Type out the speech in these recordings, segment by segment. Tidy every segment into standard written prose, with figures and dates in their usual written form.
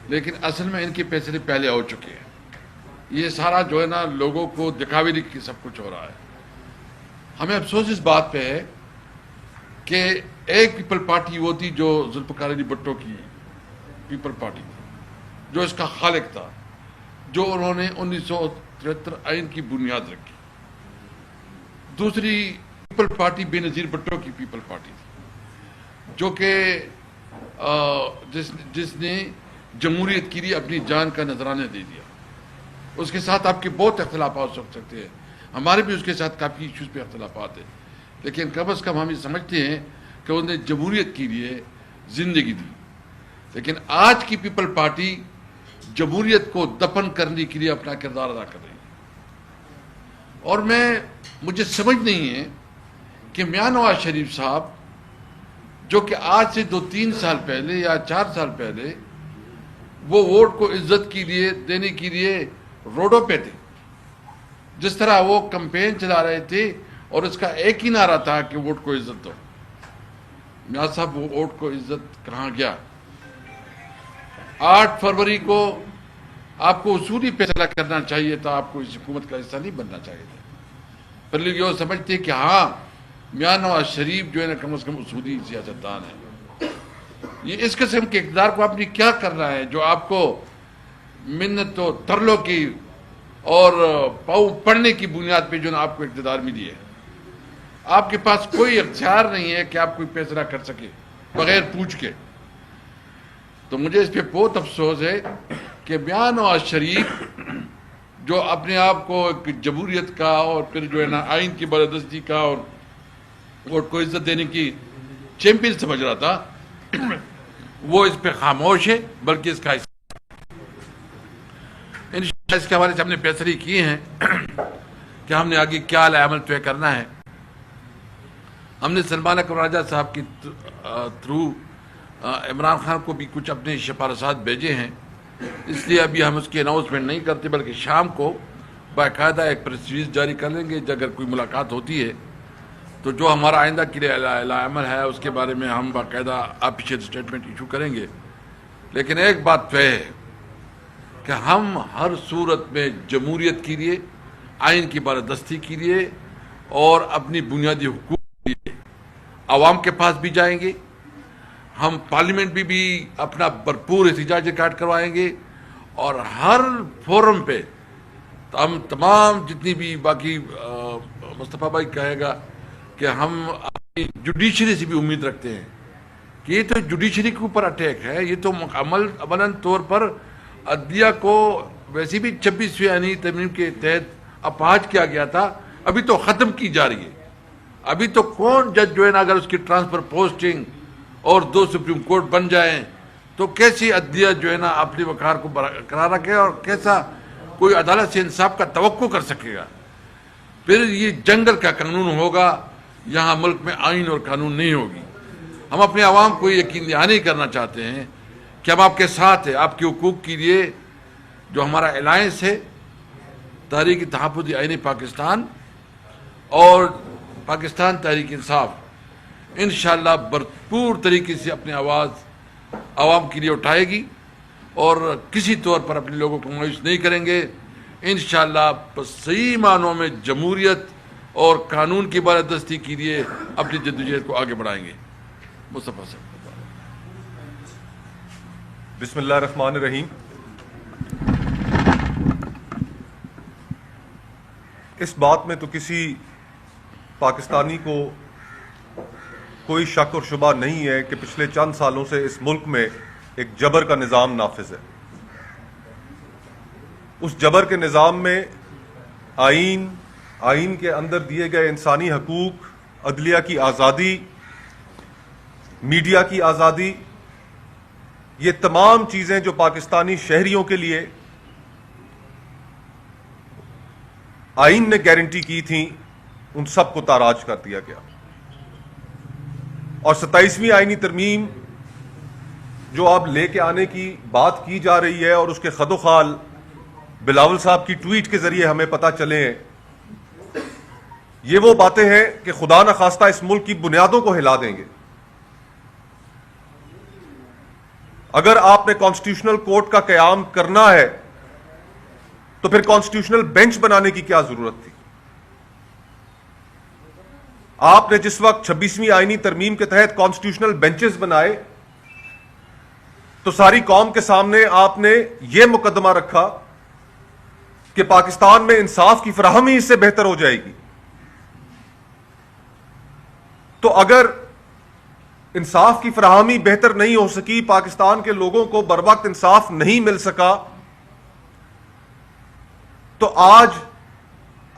لیکن اصل میں ان کے فیصلے پہلے ہو چکے ہیں. یہ سارا جو ہے نا لوگوں کو دکھاوے کی سب کچھ ہو رہا ہے. ہمیں افسوس اس بات پہ ہے کہ ایک پیپل پارٹی وہ تھی جو ذوالفقار علی بھٹو کی پیپل پارٹی تھی، جو اس کا خالق تھا، جو انہوں نے 1973 آئین کی بنیاد رکھی. دوسری پیپل پارٹی بے نظیر بھٹو کی پیپل پارٹی تھی، جو کہ جس نے جمہوریت کے لیے اپنی جان کا نذرانہ دے دیا. اس کے ساتھ آپ کے بہت اختلافات ہو سکتے ہیں، ہمارے بھی اس کے ساتھ کافی ایشوز پہ اختلافات ہیں، لیکن کم از کم ہم یہ سمجھتے ہیں کہ انہوں نے جمہوریت کے لیے زندگی دی. لیکن آج کی پیپل پارٹی جمہوریت کو دفن کرنے کے لیے اپنا کردار ادا کر رہی ہے. اور مجھے سمجھ نہیں ہے کہ میاں نواز شریف صاحب جو کہ آج سے 2-3 سال پہلے یا 4 سال پہلے وہ ووٹ کو عزت کے لیے دینے کے لیے روڈوں پہ تھے، جس طرح وہ کمپین چلا رہے تھے اور اس کا ایک ہی نعرہ تھا کہ ووٹ کو عزت دو. میاں صاحب وہ ووٹ کو عزت کہاں گیا؟ 8 فروری کو آپ کو اصولی فیصلہ کرنا چاہیے تھا، آپ کو اس حکومت کا حصہ نہیں بننا چاہیے تھا. پر لوگ یہ سمجھتے کہ ہاں میاں نواز شریف جو ہے نا کم از کم اصولی سیاستدان ہے. یہ اس قسم کے اقتدار کو آپ نے کیا کرنا ہے جو آپ کو منت و ترلوں کی اور پاؤں پڑنے کی بنیاد پہ جو نا آپ کو اقتدار ملی ہے؟ آپ کے پاس کوئی اختیار نہیں ہے کہ آپ کوئی فیصلہ کر سکے بغیر پوچھ کے. تو مجھے اس پہ بہت افسوس ہے کہ میاں نواز شریف جو اپنے آپ کو ایک جمہوریت کا اور پھر جو ہے نا آئین کی بالادستی کا اور ووٹ کو عزت دینے کی چیمپئن سمجھ رہا تھا، وہ اس پہ خاموش ہے، بلکہ اس کا انشاءاللہ اس کے حوالے سے ہم نے فیصلے کیے ہیں کہ ہم نے آگے کیا عمل طے کرنا ہے. ہم نے سلمان اکبر راجہ صاحب کی تھرو عمران خان کو بھی کچھ اپنے سفارشات بھیجے ہیں، اس لیے ابھی ہم اس کی اناؤنسمنٹ نہیں کرتے، بلکہ شام کو باقاعدہ ایک پریس ریلیز جاری کر لیں گے. اگر کوئی ملاقات ہوتی ہے تو جو ہمارا آئندہ کے لیے عمل ہے اس کے بارے میں ہم باقاعدہ آفیشیل اسٹیٹمنٹ ایشو کریں گے. لیکن ایک بات طے ہے کہ ہم ہر صورت میں جمہوریت کے لیے، آئین کی بالادستی کے لیے اور اپنی بنیادی حقوق کے لیے عوام کے پاس بھی جائیں گے. ہم پارلیمنٹ بھی اپنا بھرپور احتجاج ریکارڈ کروائیں گے، اور ہر فورم پہ ہم تمام جتنی بھی باقی مصطفیٰ بھائی کہے گا کہ ہم اپنی جوڈیشری سے بھی امید رکھتے ہیں کہ یہ تو جوڈیشری کے اوپر اٹیک ہے، یہ تو عملاً طور پر عدلیہ کو ویسے بھی 26ویں آئینی ترمیم کے تحت اپاہج کیا گیا تھا، ابھی تو ختم کی جا رہی ہے. ابھی تو کون جج جو ہے نا اگر اس کی ٹرانسفر پوسٹنگ اور 2 سپریم کورٹ بن جائیں تو کیسی عدلیہ جو ہے نا اپنے وقار کو برقرار رکھے اور کیسا کوئی عدالت سے انصاف کا توقع کر سکے گا؟ پھر یہ جنگل کا قانون ہوگا، یہاں ملک میں آئین اور قانون نہیں ہوگی. ہم اپنے عوام کو یقین دہانی کرنا چاہتے ہیں کہ ہم آپ کے ساتھ ہیں، آپ کے حقوق کے لیے. جو ہمارا الائنس ہے تحریک تحفظ آئین پاکستان اور پاکستان تحریک انصاف، انشاءاللہ بھرپور طریقے سے اپنی آواز عوام کے لیے اٹھائے گی اور کسی طور پر اپنے لوگوں کو مایوس نہیں کریں گے. انشاءاللہ صحیح معنوں میں جمہوریت اور قانون کی بالادستی کے لیے اپنی جدوجہد کو آگے بڑھائیں گے. مصطفیٰ صاحب. بسم اللہ الرحمن الرحیم. اس بات میں تو کسی پاکستانی کو کوئی شک اور شبہ نہیں ہے کہ پچھلے چند سالوں سے اس ملک میں ایک جبر کا نظام نافذ ہے. اس جبر کے نظام میں آئین کے اندر دیے گئے انسانی حقوق، عدلیہ کی آزادی، میڈیا کی آزادی، یہ تمام چیزیں جو پاکستانی شہریوں کے لیے آئین نے گارنٹی کی تھیں، ان سب کو تاراج کر دیا گیا. اور 27ویں آئینی ترمیم جو اب لے کے آنے کی بات کی جا رہی ہے اور اس کے خد و خال بلاول صاحب کی ٹویٹ کے ذریعے ہمیں پتہ چلے ہیں، یہ وہ باتیں ہیں کہ خدا نخواستہ اس ملک کی بنیادوں کو ہلا دیں گے. اگر آپ نے کانسٹیٹیوشنل کورٹ کا قیام کرنا ہے تو پھر کانسٹیٹیوشنل بینچ بنانے کی کیا ضرورت تھی؟ آپ نے جس وقت 26ویں آئینی ترمیم کے تحت کانسٹیٹیوشنل بینچز بنائے تو ساری قوم کے سامنے آپ نے یہ مقدمہ رکھا کہ پاکستان میں انصاف کی فراہمی اس سے بہتر ہو جائے گی. تو اگر انصاف کی فراہمی بہتر نہیں ہو سکی، پاکستان کے لوگوں کو بر وقت انصاف نہیں مل سکا، تو آج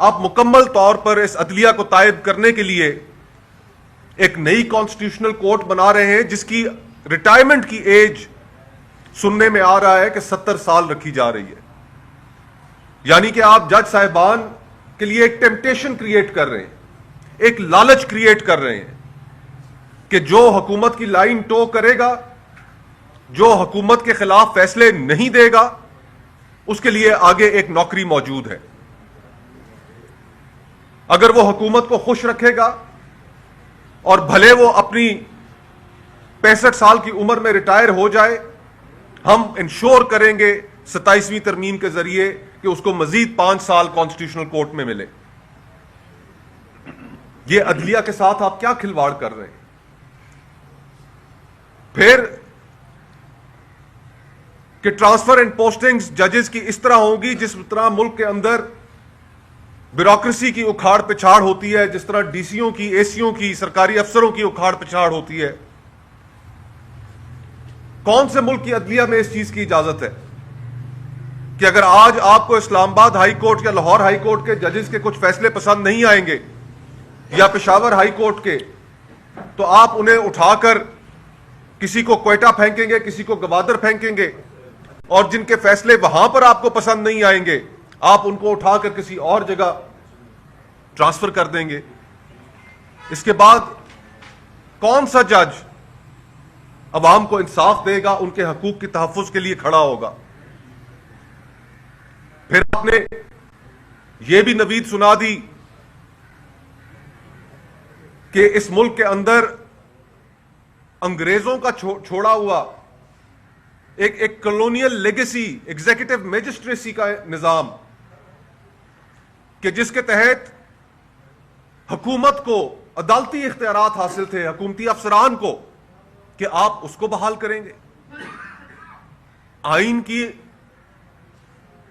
آپ مکمل طور پر اس عدلیہ کو تائب کرنے کے لیے ایک نئی کانسٹیٹیوشنل کورٹ بنا رہے ہیں جس کی ریٹائرمنٹ کی ایج سننے میں آ رہا ہے کہ 70 سال رکھی جا رہی ہے. یعنی کہ آپ جج صاحبان کے لیے ایک ٹیمپٹیشن کریٹ کر رہے ہیں، ایک لالچ کریٹ کر رہے ہیں کہ جو حکومت کی لائن ٹو کرے گا، جو حکومت کے خلاف فیصلے نہیں دے گا، اس کے لیے آگے ایک نوکری موجود ہے. اگر وہ حکومت کو خوش رکھے گا اور بھلے وہ اپنی 65 سال کی عمر میں ریٹائر ہو جائے، ہم انشور کریں گے 27ویں ترمیم کے ذریعے کہ اس کو مزید 5 سال کانسٹیٹیوشنل کورٹ میں ملے. یہ عدلیہ کے ساتھ آپ کیا کھلواڑ کر رہے ہیں؟ پھر کہ ٹرانسفر اینڈ پوسٹنگز ججز کی اس طرح ہوں گی جس طرح ملک کے اندر بیوروکریسی کی اکھاڑ پچھاڑ ہوتی ہے، جس طرح ڈی سیوں کی، اے سیوں کی، سرکاری افسروں کی اکھاڑ پچھاڑ ہوتی ہے. کون سے ملک کی عدلیہ میں اس چیز کی اجازت ہے کہ اگر آج آپ کو اسلام آباد ہائی کورٹ یا لاہور ہائی کورٹ کے ججز کے کچھ فیصلے پسند نہیں آئیں گے یا پشاور ہائی کورٹ کے، تو آپ انہیں اٹھا کر کسی کو کوئٹہ پھینکیں گے، کسی کو گوادر پھینکیں گے، اور جن کے فیصلے وہاں پر آپ کو پسند نہیں آئیں گے آپ ان کو اٹھا کر کسی اور جگہ ٹرانسفر کر دیں گے. اس کے بعد کون سا جج عوام کو انصاف دے گا، ان کے حقوق کے تحفظ کے لیے کھڑا ہوگا؟ پھر آپ نے یہ بھی نوید سنا دی کہ اس ملک کے اندر انگریزوں کا چھوڑا ہوا ایک کلونیل لیگیسی، ایگزیکٹو میجسٹریسی کا نظام کہ جس کے تحت حکومت کو عدالتی اختیارات حاصل تھے، حکومتی افسران کو، کہ آپ اس کو بحال کریں گے. آئین کی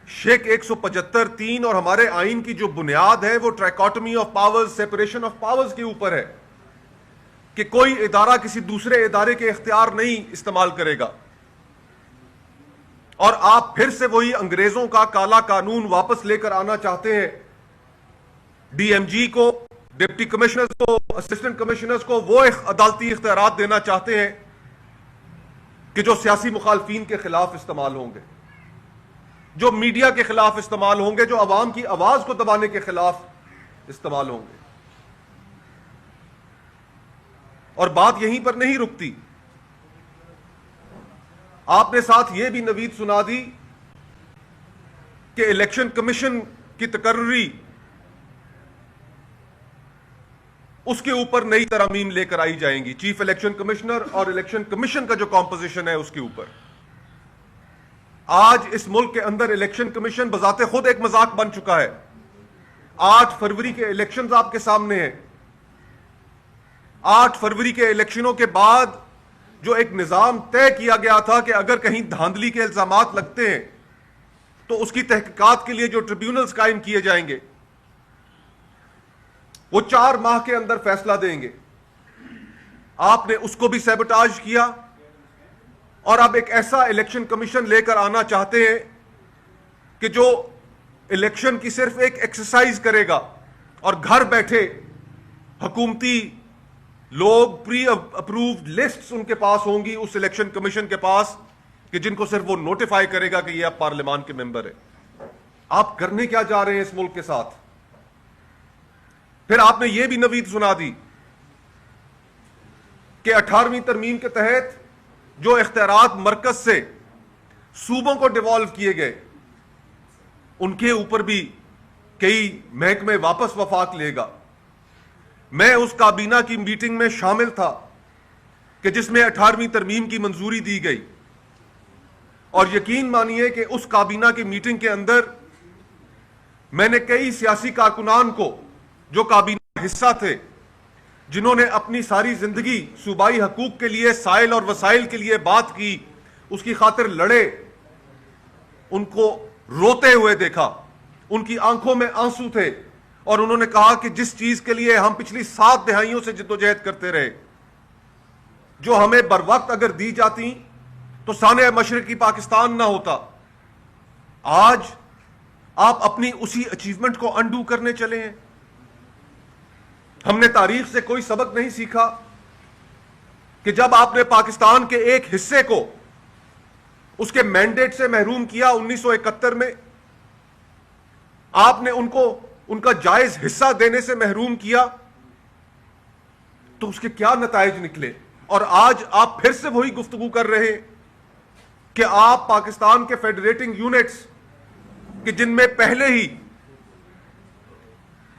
شیک 175(3) اور ہمارے آئین کی جو بنیاد ہے وہ trichotomy of powers, separation of powers کے اوپر ہے کہ کوئی ادارہ کسی دوسرے ادارے کے اختیار نہیں استعمال کرے گا. اور آپ پھر سے وہی انگریزوں کا کالا قانون واپس لے کر آنا چاہتے ہیں. ڈی ایم جی کو، ڈپٹی کمشنرز کو، اسسٹنٹ کمشنرز کو وہ عدالتی اختیارات دینا چاہتے ہیں کہ جو سیاسی مخالفین کے خلاف استعمال ہوں گے، جو میڈیا کے خلاف استعمال ہوں گے، جو عوام کی آواز کو دبانے کے خلاف استعمال ہوں گے. اور بات یہیں پر نہیں رکتی، آپ نے ساتھ یہ بھی نوید سنا دی کہ الیکشن کمیشن کی تقرری، اس کے اوپر نئی ترامیم لے کر آئی جائیں گی. چیف الیکشن کمشنر اور الیکشن کمیشن کا جو کمپوزیشن ہے اس کے اوپر. آج اس ملک کے اندر الیکشن کمیشن بذات خود ایک مذاق بن چکا ہے. 8 فروری کے الیکشنز آپ کے سامنے ہیں. 8 فروری کے الیکشنوں کے بعد جو ایک نظام طے کیا گیا تھا کہ اگر کہیں دھاندلی کے الزامات لگتے ہیں تو اس کی تحقیقات کے لیے جو ٹریبیونلز قائم کیے جائیں گے وہ 4 ماہ کے اندر فیصلہ دیں گے. آپ نے اس کو بھی سیبوٹاج کیا اور اب ایک ایسا الیکشن کمیشن لے کر آنا چاہتے ہیں کہ جو الیکشن کی صرف ایک ایکسرسائز کرے گا اور گھر بیٹھے حکومتی لوگ پری اپرووڈ لسٹس ان کے پاس ہوں گی اس الیکشن کمیشن کے پاس کہ جن کو صرف وہ نوٹیفائی کرے گا کہ یہ اب پارلیمان کے ممبر ہے. آپ کرنے کیا جا رہے ہیں اس ملک کے ساتھ؟ پھر آپ نے یہ بھی نوید سنا دی کہ 18ویں ترمیم کے تحت جو اختیارات مرکز سے صوبوں کو ڈیوالو کیے گئے ان کے اوپر بھی کئی محکمے واپس وفاق لے گا. میں اس کابینہ کی میٹنگ میں شامل تھا کہ جس میں 18ویں ترمیم کی منظوری دی گئی. اور یقین مانیے کہ اس کابینہ کی میٹنگ کے اندر میں نے کئی سیاسی کارکنان کو جو کابینہ حصہ تھے، جنہوں نے اپنی ساری زندگی صوبائی حقوق کے لیے، سائل اور وسائل کے لیے بات کی، اس کی خاطر لڑے، ان کو روتے ہوئے دیکھا، ان کی آنکھوں میں آنسو تھے، اور انہوں نے کہا کہ جس چیز کے لیے ہم پچھلی 7 دہائیوں سے جدوجہد کرتے رہے، جو ہمیں بر وقت اگر دی جاتی تو سانحہ مشرقی پاکستان نہ ہوتا، آج آپ اپنی اسی اچیومنٹ کو انڈو کرنے چلے ہیں۔ ہم نے تاریخ سے کوئی سبق نہیں سیکھا کہ جب آپ نے پاکستان کے ایک حصے کو اس کے مینڈیٹ سے محروم کیا 1971 میں، آپ نے ان کو ان کا جائز حصہ دینے سے محروم کیا، تو اس کے کیا نتائج نکلے؟ اور آج آپ پھر سے وہی گفتگو کر رہے ہیں کہ آپ پاکستان کے فیڈریٹنگ یونٹس کہ جن میں پہلے ہی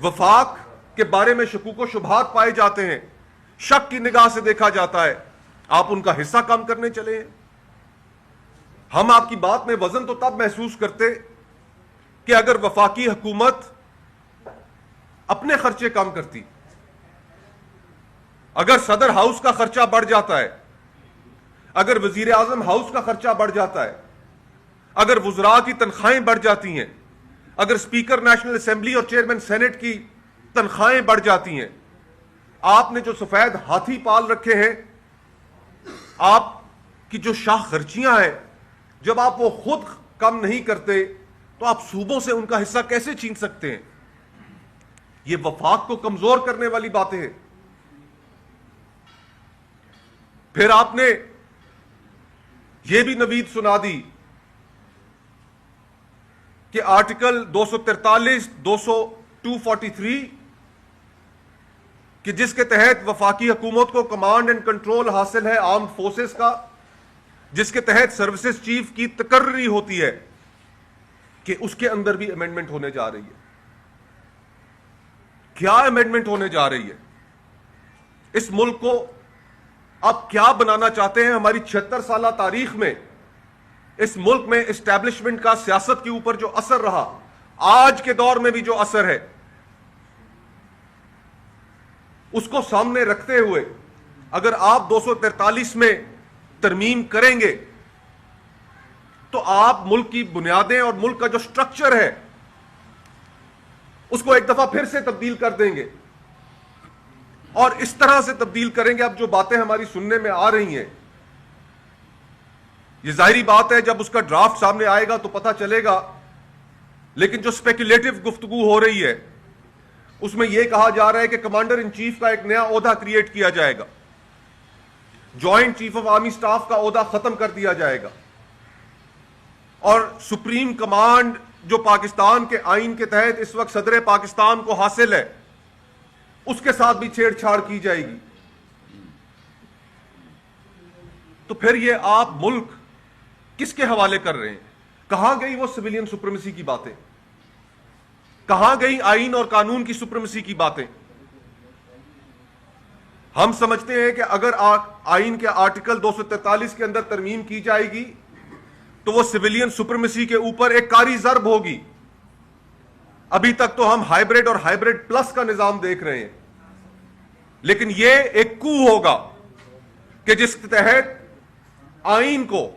وفاق کے بارے میں شکوک و شبہات پائے جاتے ہیں، شک کی نگاہ سے دیکھا جاتا ہے، آپ ان کا حصہ کم کرنے چلے ہیں۔ ہم آپ کی بات میں وزن تو تب محسوس کرتے کہ اگر وفاقی حکومت اپنے خرچے کم کرتی، اگر صدر ہاؤس کا خرچہ بڑھ جاتا ہے، اگر وزیر اعظم ہاؤس کا خرچہ بڑھ جاتا ہے، اگر وزراء کی تنخواہیں بڑھ جاتی ہیں، اگر اسپیکر نیشنل اسمبلی اور چیئرمین سینٹ کی تنخواہیں بڑھ جاتی ہیں، آپ نے جو سفید ہاتھی پال رکھے ہیں، آپ کی جو شاہ خرچیاں ہیں، جب آپ وہ خود کم نہیں کرتے تو آپ صوبوں سے ان کا حصہ کیسے چھین سکتے ہیں؟ یہ وفاق کو کمزور کرنے والی باتیں ہیں۔ پھر آپ نے یہ بھی نوید سنا دی کہ آرٹیکل 243 243 کہ جس کے تحت وفاقی حکومت کو کمانڈ اینڈ کنٹرول حاصل ہے آرمڈ فورسز کا، جس کے تحت سروسز چیف کی تقرری ہوتی ہے، کہ اس کے اندر بھی امینڈمنٹ ہونے جا رہی ہے۔ کیا امینڈمنٹ ہونے جا رہی ہے؟ اس ملک کو آپ کیا بنانا چاہتے ہیں؟ ہماری 76 سالہ تاریخ میں اس ملک میں اسٹیبلشمنٹ کا سیاست کے اوپر جو اثر رہا، آج کے دور میں بھی جو اثر ہے، اس کو سامنے رکھتے ہوئے اگر آپ 243 میں ترمیم کریں گے تو آپ ملک کی بنیادیں اور ملک کا جو سٹرکچر ہے اس کو ایک دفعہ پھر سے تبدیل کر دیں گے، اور اس طرح سے تبدیل کریں گے۔ اب جو باتیں ہماری سننے میں آ رہی ہیں، یہ ظاہری بات ہے جب اس کا ڈرافٹ سامنے آئے گا تو پتہ چلے گا، لیکن جو اسپیکولیٹو گفتگو ہو رہی ہے اس میں یہ کہا جا رہا ہے کہ کمانڈر ان چیف کا ایک نیا عہدہ کریٹ کیا جائے گا، joint chief of army staff کا عہدہ ختم کر دیا جائے گا، اور سپریم کمانڈ جو پاکستان کے آئین کے تحت اس وقت صدر پاکستان کو حاصل ہے، اس کے ساتھ بھی چھیڑ چھاڑ کی جائے گی۔ تو پھر یہ آپ ملک کس کے حوالے کر رہے ہیں؟ کہاں گئی وہ سویلین سپریمیسی کی باتیں؟ کہاں گئی آئین اور قانون کی سپریمیسی کی باتیں؟ ہم سمجھتے ہیں کہ اگر آئین کے آرٹیکل 243 کے اندر ترمیم کی جائے گی تو وہ سویلین سپریمیسی کے اوپر ایک کاری ضرب ہوگی۔ ابھی تک تو ہم ہائیبریڈ اور ہائیبریڈ پلس کا نظام دیکھ رہے ہیں، لیکن یہ ایک کو ہوگا کہ جس کے تحت آئین کو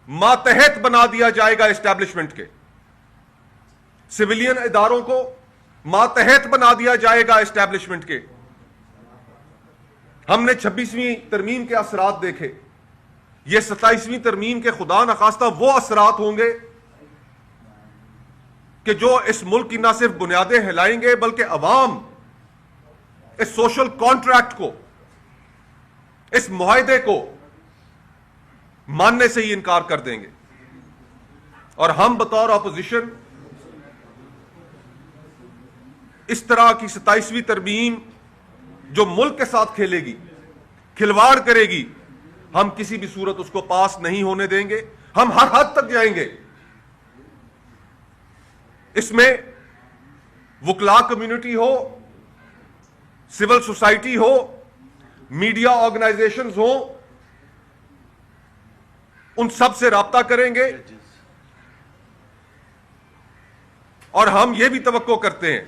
ماتحت بنا دیا جائے گا، اسٹیبلشمنٹ کے سویلین اداروں کو ماتحت بنا دیا جائے گا اسٹیبلشمنٹ کے۔ ہم نے 26ویں ترمیم کے اثرات دیکھے، یہ 27ویں ترمیم کے خدا نخواستہ وہ اثرات ہوں گے کہ جو اس ملک کی نہ صرف بنیادیں ہلائیں گے بلکہ عوام اس سوشل کانٹریکٹ کو، اس معاہدے کو ماننے سے ہی انکار کر دیں گے۔ اور ہم بطور اپوزیشن اس طرح کی 27ویں ترمیم جو ملک کے ساتھ کھیلے گی، کھلواڑ کرے گی، ہم کسی بھی صورت اس کو پاس نہیں ہونے دیں گے۔ ہم ہر حد تک جائیں گے، اس میں وکلاء کمیونٹی ہو، سول سوسائٹی ہو، میڈیا آرگنائزیشنز ہوں، ان سب سے رابطہ کریں گے اور ہم یہ بھی توقع کرتے ہیں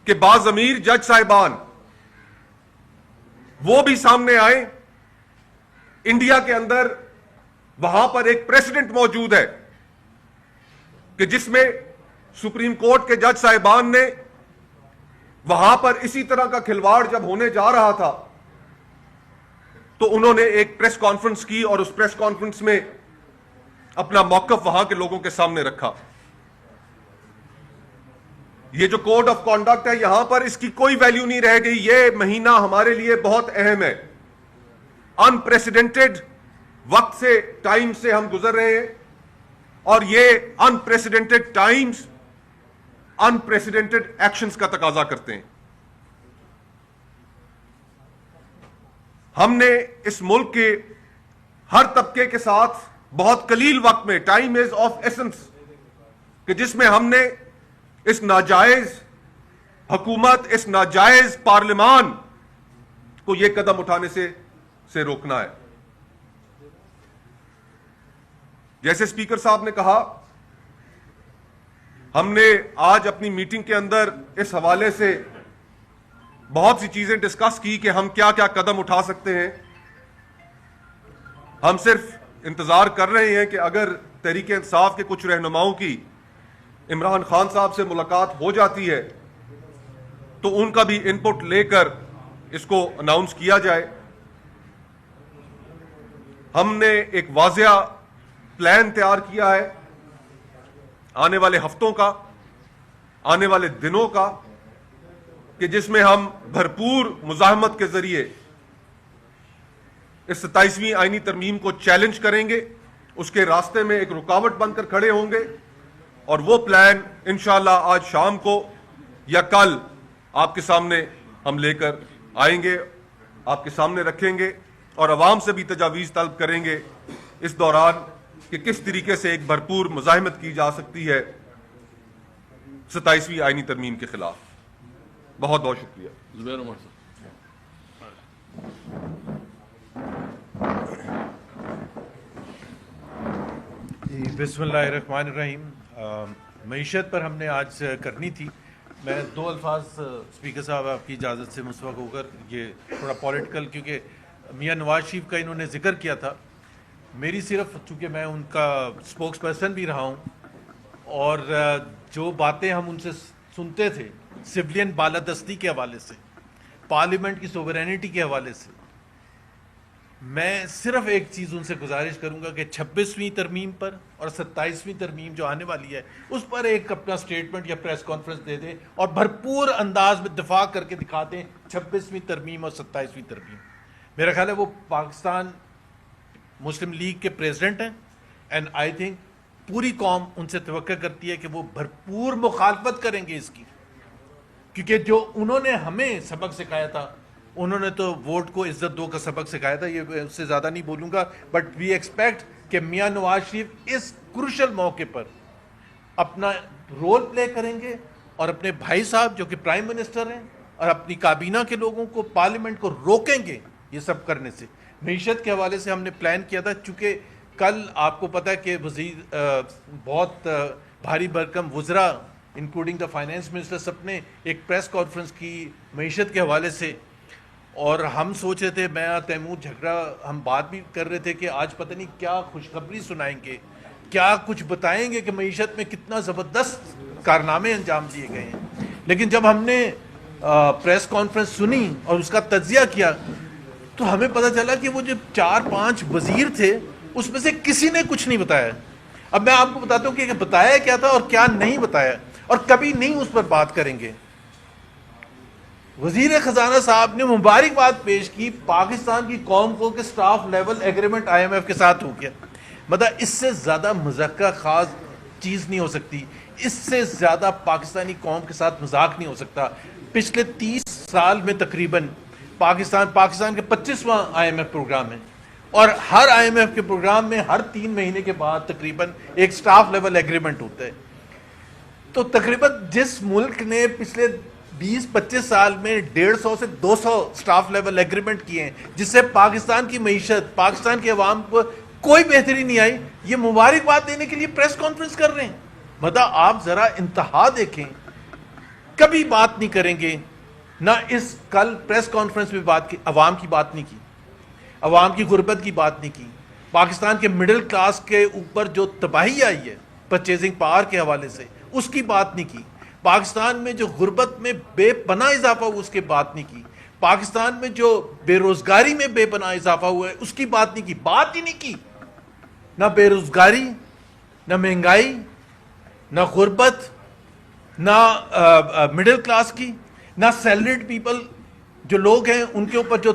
کہ باضمیر جج صاحبان وہ بھی سامنے آئیں. انڈیا کے اندر وہاں پر ایک پریسیڈنٹ موجود ہے کہ جس میں سپریم کورٹ کے جج صاحبان نے وہاں پر اسی طرح کا کھلواڑ جب ہونے جا رہا تھا تو انہوں نے ایک پریس کانفرنس کی اور اس پریس کانفرنس میں اپنا موقف وہاں کے لوگوں کے سامنے رکھا. یہ جو کوڈ آف کانڈکٹ ہے یہاں پر اس کی کوئی ویلیو نہیں رہ گئی. یہ مہینہ ہمارے لیے بہت اہم ہے. انپریسیڈنٹڈ وقت سے ٹائم سے ہم گزر رہے ہیں اور یہ انپریسیڈنٹڈ ٹائمز انپریسیڈنٹڈ ایکشنز کا تقاضا کرتے ہیں. ہم نے اس ملک کے ہر طبقے کے ساتھ بہت قلیل وقت میں ٹائم از آف ایسنس کہ جس میں ہم نے اس ناجائز حکومت اس ناجائز پارلیمان کو یہ قدم اٹھانے سے روکنا ہے. جیسے اسپیکر صاحب نے کہا ہم نے آج اپنی میٹنگ کے اندر اس حوالے سے بہت سی چیزیں ڈسکس کی کہ ہم کیا کیا قدم اٹھا سکتے ہیں. ہم صرف انتظار کر رہے ہیں کہ اگر تحریک انصاف کے کچھ رہنماؤں کی عمران خان صاحب سے ملاقات ہو جاتی ہے تو ان کا بھی ان پٹ لے کر اس کو اناؤنس کیا جائے. ہم نے ایک واضح پلان تیار کیا ہے آنے والے ہفتوں کا آنے والے دنوں کا کہ جس میں ہم بھرپور مزاحمت کے ذریعے اس 27ویں آئینی ترمیم کو چیلنج کریں گے. اس کے راستے میں ایک رکاوٹ بن کر کھڑے ہوں گے اور وہ پلان انشاءاللہ آج شام کو یا کل آپ کے سامنے ہم لے کر آئیں گے, آپ کے سامنے رکھیں گے اور عوام سے بھی تجاویز طلب کریں گے اس دوران کہ کس طریقے سے ایک بھرپور مزاحمت کی جا سکتی ہے 27ویں آئینی ترمیم کے خلاف. بہت بہت شکریہ. زبیر عمر صاحب. بسم اللہ الرحمن الرحیم. معیشت پر ہم نے آج کرنی تھی. میں دو الفاظ اسپیکر صاحب آپ کی اجازت سے مسبق ہو کر, یہ تھوڑا پولیٹیکل کیونکہ میاں نواز شریف کا انہوں نے ذکر کیا تھا, میری صرف چونکہ میں ان کا اسپوکس پرسن بھی رہا ہوں اور جو باتیں ہم ان سے سنتے تھے سویلین بالادستی کے حوالے سے, پارلیمنٹ کی سوورینٹی کے حوالے سے, میں صرف ایک چیز ان سے گزارش کروں گا کہ 26ویں ترمیم پر اور 27ویں ترمیم جو آنے والی ہے اس پر ایک اپنا سٹیٹمنٹ یا پریس کانفرنس دے دیں اور بھرپور انداز میں دفاع کر کے دکھا دیں 26ویں ترمیم اور 27ویں ترمیم. میرا خیال ہے وہ پاکستان مسلم لیگ کے پریزیڈنٹ ہیں اینڈ آئی تھنک پوری قوم ان سے توقع کرتی ہے کہ وہ بھرپور مخالفت کریں گے اس کی, کیونکہ جو انہوں نے ہمیں سبق سکھایا تھا انہوں نے تو ووٹ کو عزت دو کا سبق سکھایا تھا. یہ اس سے زیادہ نہیں بولوں گا, بٹ وی ایکسپیکٹ کہ میاں نواز شریف اس کروشل موقع پر اپنا رول پلے کریں گے اور اپنے بھائی صاحب جو کہ پرائم منسٹر ہیں اور اپنی کابینہ کے لوگوں کو پارلیمنٹ کو روکیں گے یہ سب کرنے سے. معیشت کے حوالے سے ہم نے پلان کیا تھا, چونکہ کل آپ کو پتہ ہے کہ وزیر بہت بھاری بھرکم وزراء انکلوڈنگ دا فائنینس منسٹر سب نے ایک پریس کانفرنس کی معیشت کے حوالے سے, اور ہم سوچ رہے تھے, میں تیمور جھگڑا ہم بات بھی کر رہے تھے کہ آج پتہ نہیں کیا خوشخبری سنائیں گے, کیا کچھ بتائیں گے کہ معیشت میں کتنا زبردست کارنامے انجام دیے گئے ہیں. لیکن جب ہم نے پریس کانفرنس سنی اور اس کا تجزیہ کیا تو ہمیں پتہ چلا کہ وہ جو 4-5 وزیر تھے اس میں سے کسی نے کچھ نہیں بتایا. اب میں آپ کو بتاتا ہوں کہ بتایا کیا تھا اور کیا نہیں بتایا, اور کبھی نہیں اس پر بات کریں گے. وزیر خزانہ صاحب نے مبارکباد پیش کی پاکستان کی قوم کو کہ سٹاف لیول ایگریمنٹ IMF کے ساتھ ہو گیا. مطلب اس سے زیادہ مذاکرہ خاص چیز نہیں ہو سکتی, اس سے زیادہ پاکستانی قوم کے ساتھ مذاق نہیں ہو سکتا. پچھلے 30 سال میں تقریباً پاکستان کے 25واں IMF پروگرام ہے اور ہر IMF کے پروگرام میں ہر 3 مہینے کے بعد تقریباً ایک سٹاف لیول ایگریمنٹ ہوتا ہے. تو تقریباً جس ملک نے پچھلے 20-25 سال میں 150 سے 200 سٹاف لیول ایگریمنٹ کیے ہیں جس سے پاکستان کی معیشت، پاکستان کے عوام کو کوئی بہتری نہیں آئی. یہ مبارکباد دینے کے لیے پریس کانفرنس کر رہے ہیں. مطلب آپ ذرا انتہا دیکھیں. کبھی بات نہیں کریں گے، نہ اس کل پریس کانفرنس میں بات کی، عوام کی بات نہیں کی، عوام کی غربت کی بات نہیں کی، پاکستان کے مڈل کلاس کے اوپر جو تباہی آئی ہے پرچیزنگ پاور کے حوالے سے اس کی بات نہیں کی، پاکستان میں جو غربت میں بے پناہ اضافہ ہوا اس کی بات نہیں کی، پاکستان میں جو بے روزگاری میں بے پناہ اضافہ ہوا ہے اس کی بات نہیں کی. بات ہی نہیں کی. نہ بے روزگاری، نہ مہنگائی، نہ غربت، نہ مڈل کلاس کی، نہ سیلریڈ پیپل جو لوگ ہیں ان کے اوپر جو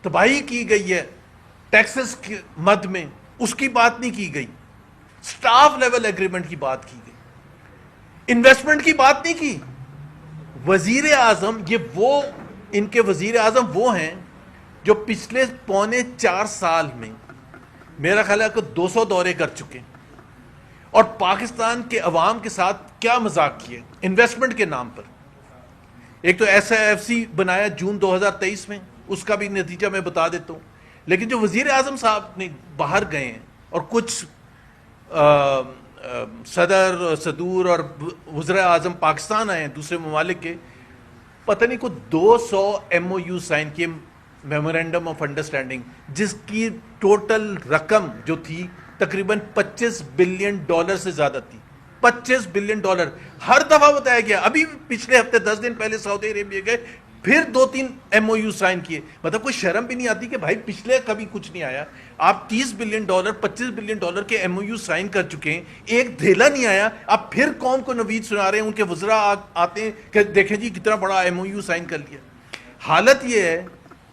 تباہی کی گئی ہے ٹیکسز کی مد میں اس کی بات نہیں کی گئی. سٹاف لیول ایگریمنٹ کی بات کی گئی. انویسٹمنٹ کی بات نہیں کی. وزیر اعظم، ان کے وزیر اعظم وہ ہیں جو پچھلے 3.25 سال میں میرا خیال ہے کہ 200 دورے کر چکے اور پاکستان کے عوام کے ساتھ کیا مذاق کیے انویسٹمنٹ کے نام پر. ایک تو ایس آئی ایف سی بنایا جون 2023 میں، اس کا بھی نتیجہ میں بتا دیتا ہوں. لیکن جو وزیر اعظم صاحب نے باہر گئے ہیں اور کچھ صدور اور وزراء اعظم پاکستان آئے ہیں دوسرے ممالک کے، پتہ نہیں کو 200 ایم او یو سائن کیے، میمورینڈم آف انڈرسٹینڈنگ، جس کی ٹوٹل رقم جو تھی تقریباً $25 بلین سے زیادہ تھی. $25 بلین ہر دفعہ بتایا گیا. ابھی پچھلے ہفتے 10 دن پہلے سعودی عربیہ گئے، پھر 2-3 ایم او یو سائن کیے. مطلب کوئی شرم بھی نہیں آتی کہ بھائی پچھلے کبھی کچھ نہیں آیا. آپ $30 بلین $25 بلین کے ایم او یو سائن کر چکے ہیں، ایک دھیلا نہیں آیا. آپ پھر قوم کو نوید سنا رہے ہیں. ان کے وزراء آتے ہیں کہ دیکھیں جی کتنا بڑا ایم او یو سائن کر لیا. حالت یہ ہے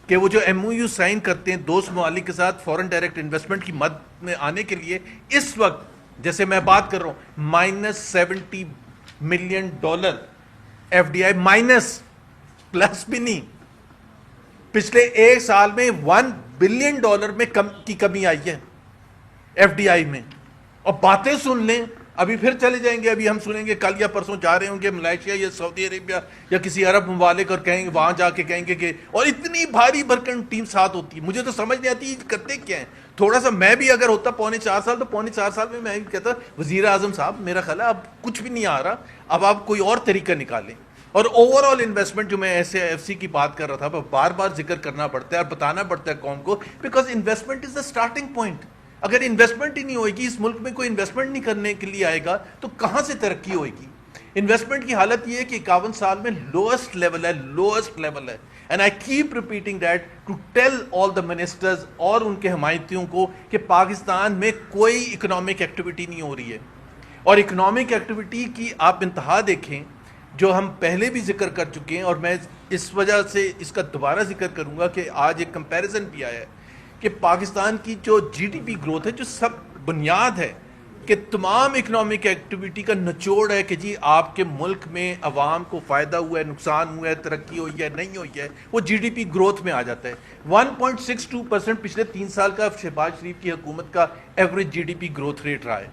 کہ وہ جو ایم او یو سائن کرتے ہیں دوست ممالک کے ساتھ فورن ڈائریکٹ انویسٹمنٹ کی مد میں آنے کے لیے، اس وقت جیسے میں بات کر رہا ہوں $70 million F D I minus, plus بھی نہیں. پچھلے ایک سال میں $1 بلین میں کی کمی آئی ہے ایف ڈی آئی میں. اور باتیں سن لیں، ابھی پھر چلے جائیں گے. ابھی ہم سنیں گے کل یا پرسوں جا رہے ہوں گے ملائیشیا یا سعودی عربیہ یا کسی عرب ممالک اور کہیں گے وہاں جا کے کہیں گے کہ، اور اتنی بھاری بھرکن ٹیم ساتھ ہوتی ہے. مجھے تو سمجھ نہیں آتی کرتے کیا ہیں. تھوڑا سا میں بھی اگر ہوتا 4.25 سال تو 4.25 سال میں بھی کہتا وزیر اعظم صاحب میرا خیال ہے اب کچھ بھی نہیں آ رہا، اب آپ کوئی اور طریقہ نکالیں. اور اوور آل انویسٹمنٹ جو میں ایس اے ایف سی کی بات کر رہا تھا، بار بار ذکر کرنا پڑتا ہے اور بتانا پڑتا ہے قوم کو، because investment is the starting point. اگر انویسٹمنٹ ہی نہیں ہوئے گی، اس ملک میں کوئی انویسٹمنٹ نہیں کرنے کے لیے آئے گا تو کہاں سے ترقی ہوئے گی. انویسٹمنٹ کی حالت یہ ہے کہ 51 سال میں لوئسٹ لیول ہے. And I keep repeating that to tell all the ministers اور ان کے حمایتیوں کو کہ پاکستان میں کوئی اکنامک ایکٹیویٹی نہیں ہو رہی ہے. اور اکنامک ایکٹیویٹی کی آپ انتہا دیکھیں جو ہم پہلے بھی ذکر کر چکے ہیں، اور میں اس وجہ سے اس کا دوبارہ ذکر کروں گا کہ آج ایک کمپیریزن بھی آیا ہے کہ پاکستان کی جو جی ڈی پی گروتھ ہے، جو سب بنیاد ہے کہ تمام اکنامک ایکٹیویٹی کا نچوڑ ہے کہ جی آپ کے ملک میں عوام کو فائدہ ہوا ہے، نقصان ہوا ہے، ترقی ہوئی ہے، نہیں ہوئی ہے، وہ جی ڈی پی گروتھ میں آ جاتا ہے. 1.62% پچھلے 3 سال کا شہباز شریف کی حکومت کا average G D P growth rate رہا ہے.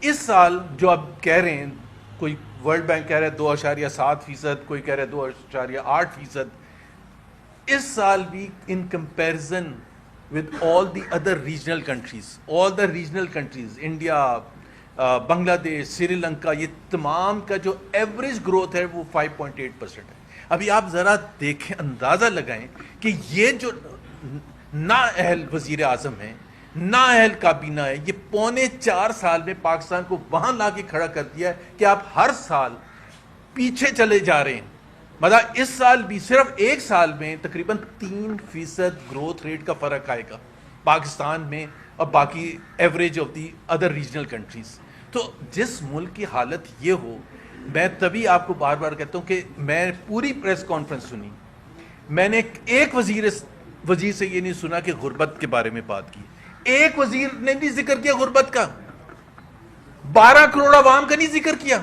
اس سال جو آپ کہہ رہے ہیں، کوئی ورلڈ بینک کہہ رہا ہے 2.7%، کوئی کہہ رہا ہے 2.8%. اس سال بھی in comparison with all the other regional countries, India, بنگلہ دیش، سری لنکا، یہ تمام کا جو ایوریج گروتھ ہے وہ 5.8% ہے. ابھی آپ ذرا دیکھیں، اندازہ لگائیں کہ یہ جو نااہل وزیر اعظم ہیں، نااہل کابینہ ہے، یہ 3.25 سال میں پاکستان کو وہاں لا کے کھڑا کر دیا ہے کہ آپ ہر سال پیچھے چلے جا رہے ہیں. مطلب اس سال بھی صرف ایک سال میں تقریباً 3% گروتھ ریٹ کا فرق آئے گا پاکستان میں اور باقی average of the other regional countries. تو جس ملک کی حالت یہ ہو، میں تبھی آپ کو بار بار کہتا ہوں کہ میں پوری پریس کانفرنس سنی، میں نے ایک وزیر سے یہ نہیں سنا کہ غربت کے بارے میں بات کی. ایک وزیر نے نہیں ذکر کیا غربت کا، 12 کروڑ عوام کا نہیں ذکر کیا.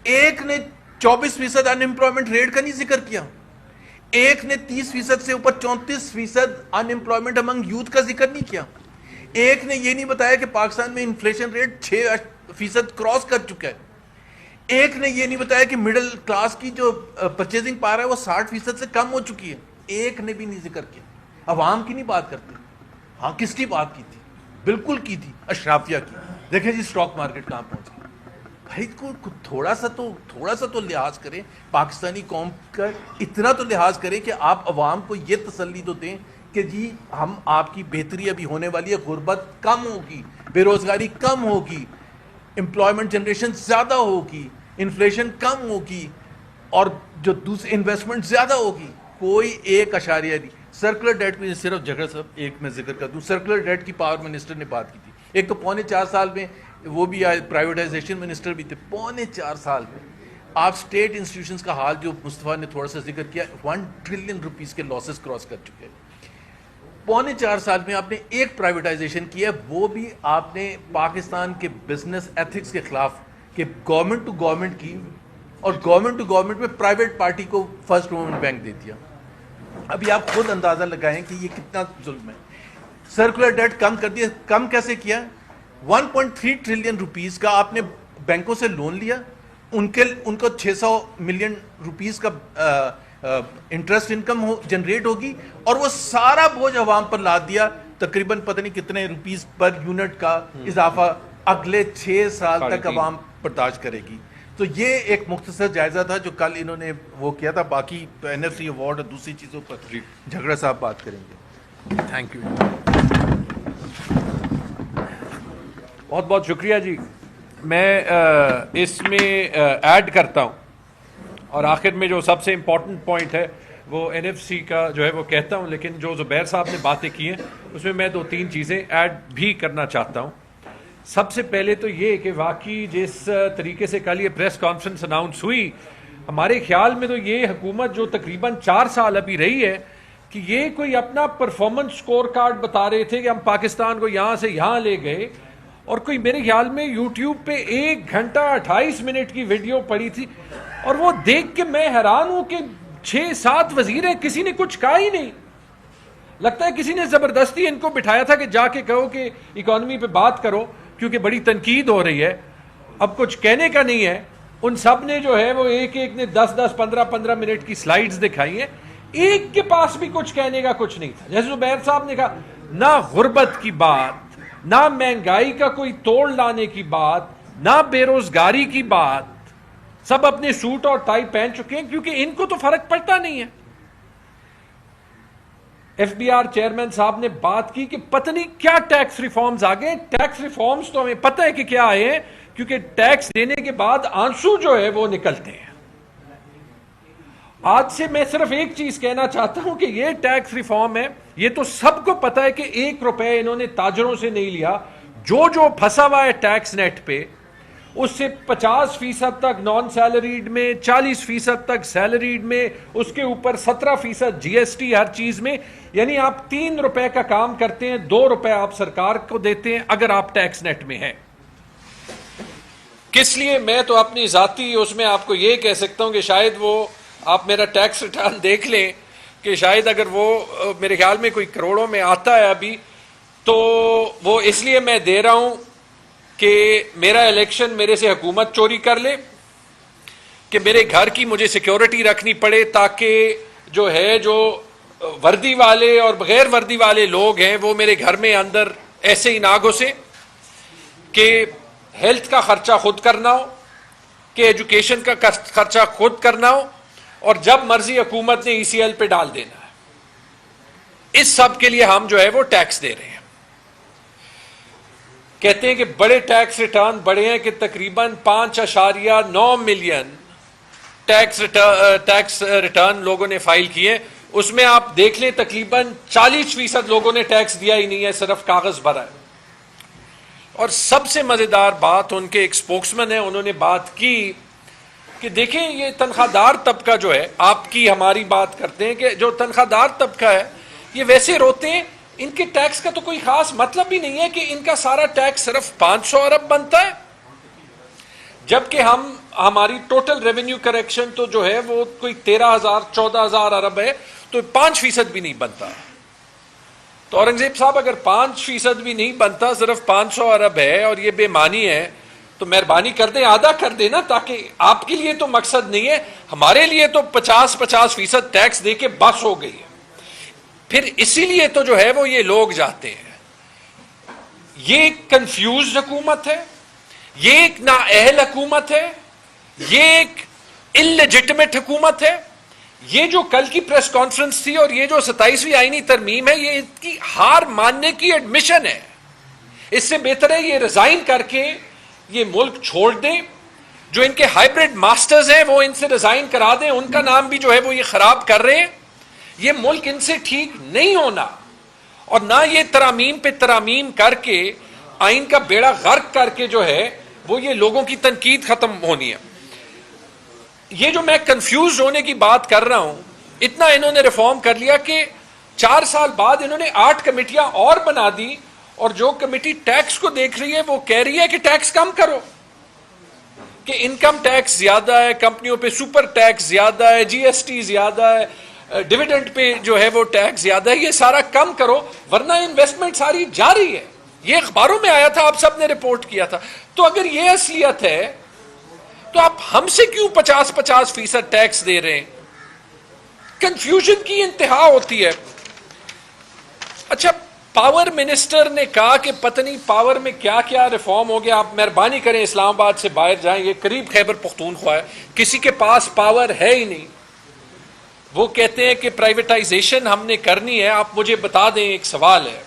ایک نے 24% ان امپلائمنٹ ریٹ کا نہیں ذکر کیا. ایک نے 30% سے اوپر 34% ان امپلائمنٹ امنگ یوتھ کا ذکر نہیں کیا. ایک نے یہ نہیں بتایا کہ پاکستان میں انفلیشن ریٹ 6% کراس کر چکا ہے. ایک نے یہ نہیں بتایا کہ مڈل کلاس کی جو پرچیزنگ پاور ہے وہ 60% سے کم ہو چکی ہے. ایک نے بھی نہیں ذکر کیا. عوام کی نہیں بات کرتے. ہاں کس کی بات کی تھی؟ بالکل کی تھی اشرافیہ کی. دیکھیں جی اسٹاک مارکیٹ کہاں پہنچ گئی. بھائی کو تھوڑا سا تو لحاظ کریں پاکستانی قوم کا. اتنا تو لحاظ کریں کہ آپ عوام کو یہ تسلی تو دیں کہ جی ہم آپ کی بہتری ابھی ہونے والی ہے, غربت کم ہوگی, بے روزگاری کم ہوگی, امپلائمنٹ جنریشن زیادہ ہوگی, انفلیشن کم ہوگی, اور جو دوسری انویسٹمنٹ زیادہ ہوگی. کوئی ایک اشاریہ نہیں. سرکولر ڈیٹ میں صرف جگہ صاحب ایک میں ذکر کر دوں, سرکولر ڈیٹ کی پاور منسٹر نے بات کی تھی. ایک تو 4.25 سال میں وہ بھی آئے, پرائیویٹائزیشن منسٹر بھی تھے. 4.25 سال میں آپ اسٹیٹ انسٹیٹیوشنز کا حال جو مصطفیٰ نے تھوڑا سا ذکر کیا, 1 ٹریلین روپیز کے لاسز کراس کر چکے ہیں. 4.25 سال میں آپ نے ایک پرائیویٹائزیشن کی ہے, وہ بھی آپ نے پاکستان کے بزنس ایتھکس کے خلاف, کہ گورنمنٹ ٹو گورنمنٹ کی, اور گورنمنٹ ٹو گورنمنٹ میں پرائیویٹ پارٹی کو فرسٹ مومنٹ بینک دے دیا. ابھی آپ خود اندازہ لگائیں کہ یہ کتنا ظلم ہے. سرکولر ڈیٹ کم کر دیا. کم کیسے کیا؟ 1.3 ٹریلین روپیز کا آپ نے بینکوں سے لون لیا, ان کو 600 ملین روپیز کا انٹرسٹ انکم جنریٹ ہوگی, اور وہ سارا بوجھ عوام پر لاد دیا. تقریباً پتہ نہیں کتنے روپیز پر یونٹ کا اضافہ اگلے 6 سال تک عوام برداشت کرے گی. تو یہ ایک مختصر جائزہ تھا جو کل انہوں نے وہ کیا تھا. باقی NFC ایوارڈ اور دوسری چیزوں پر جھگڑا صاحب بات کریں گے. تھینک یو, بہت بہت شکریہ جی. میں اس میں ایڈ کرتا ہوں, اور آخر میں جو سب سے امپورٹنٹ پوائنٹ ہے وہ NFC کا جو ہے وہ کہتا ہوں, لیکن جو زبیر صاحب نے باتیں کی ہیں اس میں میں 2-3 چیزیں ایڈ بھی کرنا چاہتا ہوں. سب سے پہلے تو یہ کہ واقعی جس طریقے سے کل یہ پریس کانفرنس اناؤنس ہوئی, ہمارے خیال میں تو یہ حکومت جو تقریباً 4 سال ابھی رہی ہے, کہ یہ کوئی اپنا پرفارمنس سکور کارڈ بتا رہے تھے کہ ہم پاکستان کو یہاں سے یہاں لے گئے, اور کوئی میرے خیال میں یوٹیوب پہ 1 گھنٹہ 28 منٹ کی ویڈیو پڑی تھی, اور وہ دیکھ کے میں حیران ہوں کہ 6-7 وزیر ہیں, کسی نے کچھ کہا ہی نہیں. لگتا ہے کسی نے زبردستی ان کو بٹھایا تھا کہ جا کے کہو کہ اکانومی پہ بات کرو, کیونکہ بڑی تنقید ہو رہی ہے. اب کچھ کہنے کا نہیں ہے. ان سب نے جو ہے وہ ایک نے 10-10 15-15 منٹ کی سلائیڈز دکھائی ہیں, ایک کے پاس بھی کچھ کہنے کا کچھ نہیں تھا. جیسے زبیر صاحب نے کہا, نہ غربت کی بات, نہ مہنگائی کا کوئی توڑ لانے کی بات, نہ بے روزگاری کی بات. سب اپنے سوٹ اور ٹائی پہن چکے ہیں کیونکہ ان کو تو فرق پڑتا نہیں ہے. FBR چیئرمین صاحب نے بات کی کہ پتہ نہیں کیا ٹیکس ریفارمز آ گئے. ٹیکس ریفارمز تو ہمیں پتہ ہے کہ کیا آئے ہیں, کیونکہ ٹیکس دینے کے بعد آنسو جو ہے وہ نکلتے ہیں. آج سے میں صرف ایک چیز کہنا چاہتا ہوں کہ یہ ٹیکس ریفارم ہے, یہ تو سب کو پتہ ہے کہ 1 روپے انہوں نے تاجروں سے نہیں لیا. جو پھنسا ہوا ہے ٹیکس نیٹ پہ, اس سے 50% تک نان سیلریڈ میں, 40% تک سیلریڈ میں, اس کے اوپر 17% GST ہر چیز میں. یعنی آپ 3 روپے کا کام کرتے ہیں, 2 روپے آپ سرکار کو دیتے ہیں اگر آپ ٹیکس نیٹ میں ہیں. کس لیے؟ میں تو اپنی ذاتی اس میں آپ کو یہ کہہ سکتا ہوں کہ شاید وہ آپ میرا ٹیکس ریٹرن دیکھ لیں کہ شاید اگر وہ میرے خیال میں کوئی کروڑوں میں آتا ہے ابھی, تو وہ اس لیے میں دے رہا ہوں کہ میرا الیکشن میرے سے حکومت چوری کر لے, کہ میرے گھر کی مجھے سیکیورٹی رکھنی پڑے, تاکہ جو ہے جو وردی والے اور بغیر وردی والے لوگ ہیں وہ میرے گھر میں اندر ایسے ہی نہ گھسے, کہ ہیلتھ کا خرچہ خود کرنا ہو, کہ ایجوکیشن کا خرچہ خود کرنا ہو, اور جب مرضی حکومت نے ECL پہ ڈال دینا ہے. اس سب کے لیے ہم جو ہے وہ ٹیکس دے رہے ہیں. کہتے ہیں کہ بڑے ٹیکس ریٹرن بڑے ہیں, کہ تقریباً 5.9 ملین ٹیکس ریٹرن لوگوں نے فائل کیے. اس میں آپ دیکھ لیں تقریباً 40% لوگوں نے ٹیکس دیا ہی نہیں ہے, صرف کاغذ بھرا ہے. اور سب سے مزیدار بات, ان کے ایک سپوکسمین ہیں, انہوں نے بات کی کہ دیکھیں یہ تنخواہ دار طبقہ جو ہے, آپ کی ہماری بات کرتے ہیں کہ جو تنخواہ دار طبقہ ہے یہ ویسے روتے ہیں, ان کے ٹیکس کا تو کوئی خاص مطلب ہی نہیں ہے, کہ ان کا سارا ٹیکس صرف 500 ارب بنتا ہے, جبکہ ہماری ٹوٹل ریونیو کریکشن تو جو ہے وہ کوئی 13,000-14,000 ارب ہے, تو 5% بھی نہیں بنتا. تو اورنگزیب صاحب اگر 5% بھی نہیں بنتا, صرف 500 ارب ہے, اور یہ بے معنی ہے, تو مہربانی کر دیں آدھا کر دیں نا, تاکہ آپ کے لیے تو مقصد نہیں ہے, ہمارے لیے تو 50% ٹیکس دے کے بس ہو گئی ہے. پھر اسی لیے تو جو ہے وہ یہ لوگ جاتے ہیں. یہ ایک کنفیوز حکومت ہے, یہ ایک نااہل حکومت ہے, یہ ایک انلیجٹمیٹ حکومت ہے. یہ جو کل کی پریس کانفرنس تھی اور یہ جو 27ویں آئینی ترمیم ہے, یہ ان کی ہار ماننے کی ایڈمیشن ہے. اس سے بہتر ہے یہ ریزائن کر کے یہ ملک چھوڑ دیں. جو ان کے ہائیبرڈ ماسٹرز ہیں وہ ان سے ریزائن کرا دیں, ان کا نام بھی جو ہے وہ یہ خراب کر رہے ہیں. یہ ملک ان سے ٹھیک نہیں ہونا, اور نہ یہ ترامیم پہ ترامیم کر کے آئین کا بیڑا غرق کر کے جو ہے وہ یہ لوگوں کی تنقید ختم ہونی ہے. یہ جو میں کنفیوز ہونے کی بات کر رہا ہوں, اتنا انہوں نے ریفارم کر لیا کہ 4 سال بعد انہوں نے 8 کمیٹیاں اور بنا دی, اور جو کمیٹی ٹیکس کو دیکھ رہی ہے وہ کہہ رہی ہے کہ ٹیکس کم کرو, کہ انکم ٹیکس زیادہ ہے, کمپنیوں پہ سپر ٹیکس زیادہ ہے, جی ایس ٹی زیادہ ہے, ڈیویڈنڈ پہ جو ہے وہ ٹیکس زیادہ ہے, یہ سارا کم کرو ورنہ انویسٹمنٹ ساری جاری ہے. یہ اخباروں میں آیا تھا, آپ سب نے رپورٹ کیا تھا. تو اگر یہ اصلیت ہے تو آپ ہم سے کیوں 50% ٹیکس دے رہے ہیں؟ کنفیوژن کی انتہا ہوتی ہے. اچھا, پاور منسٹر نے کہا کہ پتہ نہیں پاور میں کیا کیا ریفارم ہو گیا. آپ مہربانی کریں اسلام آباد سے باہر جائیں, یہ قریب خیبر پختونخوا ہے, کسی کے پاس پاور ہے ہی نہیں. وہ کہتے ہیں کہ پرائیویٹائزیشن ہم نے کرنی ہے. آپ مجھے بتا دیں, ایک سوال ہے,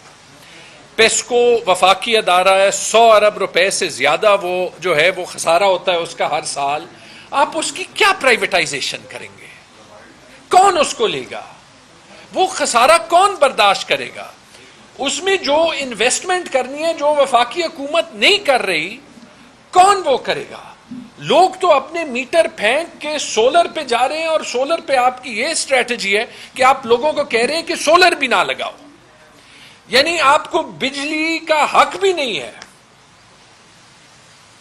پیسکو وفاقی ادارہ ہے, 100 ارب روپے سے زیادہ وہ جو ہے وہ خسارہ ہوتا ہے اس کا ہر سال. آپ اس کی کیا پرائیویٹائزیشن کریں گے؟ کون اس کو لے گا؟ وہ خسارہ کون برداشت کرے گا؟ اس میں جو انویسٹمنٹ کرنی ہے جو وفاقی حکومت نہیں کر رہی, کون وہ کرے گا؟ لوگ تو اپنے میٹر پھینک کے سولر پہ جا رہے ہیں, اور سولر پہ آپ کی یہ اسٹریٹجی ہے کہ آپ لوگوں کو کہہ رہے ہیں کہ سولر بھی نہ لگاؤ, یعنی آپ کو بجلی کا حق بھی نہیں ہے.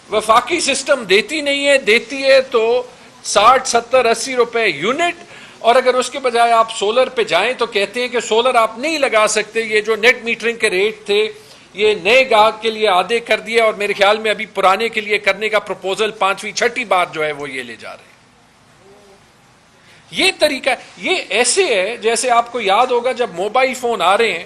وفاقی سسٹم دیتی نہیں ہے, دیتی ہے تو 60 70 80 روپے یونٹ, اور اگر اس کے بجائے آپ سولر پہ جائیں تو کہتے ہیں کہ سولر آپ نہیں لگا سکتے. یہ جو نیٹ میٹرنگ کے ریٹ تھے یہ نئے گاہک کے لیے آدھے کر دیا, اور میرے خیال میں ابھی پرانے کے لیے کرنے کا پروپوزل 5ویں 6ٹھی بار جو ہے وہ یہ لے جا رہے ہیں. یہ طریقہ یہ ایسے ہے جیسے آپ کو یاد ہوگا جب موبائل فون آ رہے ہیں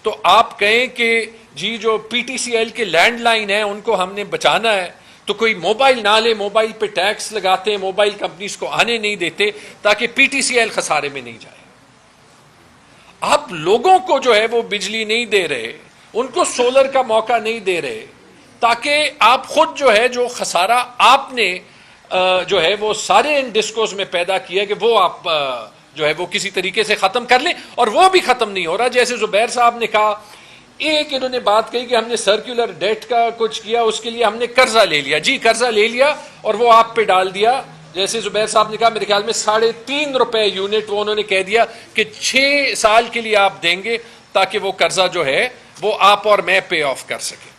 تو آپ کہیں کہ جی جو پی ٹی سی ایل کے لینڈ لائن ہیں ان کو ہم نے بچانا ہے, تو کوئی موبائل نہ لے, موبائل پہ ٹیکس لگاتے ہیں, موبائل کمپنیز کو آنے نہیں دیتے تاکہ پی ٹی سی ایل خسارے میں نہیں جائے. آپ لوگوں کو جو ہے وہ بجلی نہیں دے رہے, ان کو سولر کا موقع نہیں دے رہے, تاکہ آپ خود جو ہے جو خسارہ آپ نے جو ہے وہ سارے ان ڈسکوز میں پیدا کیا کہ وہ آپ جو ہے وہ کسی طریقے سے ختم کر لیں, اور وہ بھی ختم نہیں ہو رہا. جیسے زبیر صاحب نے کہا, ایک انہوں نے بات کہی کہ ہم نے سرکولر ڈیٹ کا کچھ کیا, اس کے لیے ہم نے قرضہ لے لیا. جی قرضہ لے لیا اور وہ آپ پہ ڈال دیا. جیسے زبیر صاحب نے کہا میرے خیال میں 3.5 روپے یونٹ, وہ انہوں نے کہہ دیا کہ 6 سال کے لیے آپ دیں گے تاکہ وہ قرضہ جو ہے وہ آپ اور میں پے آف کر سکیں.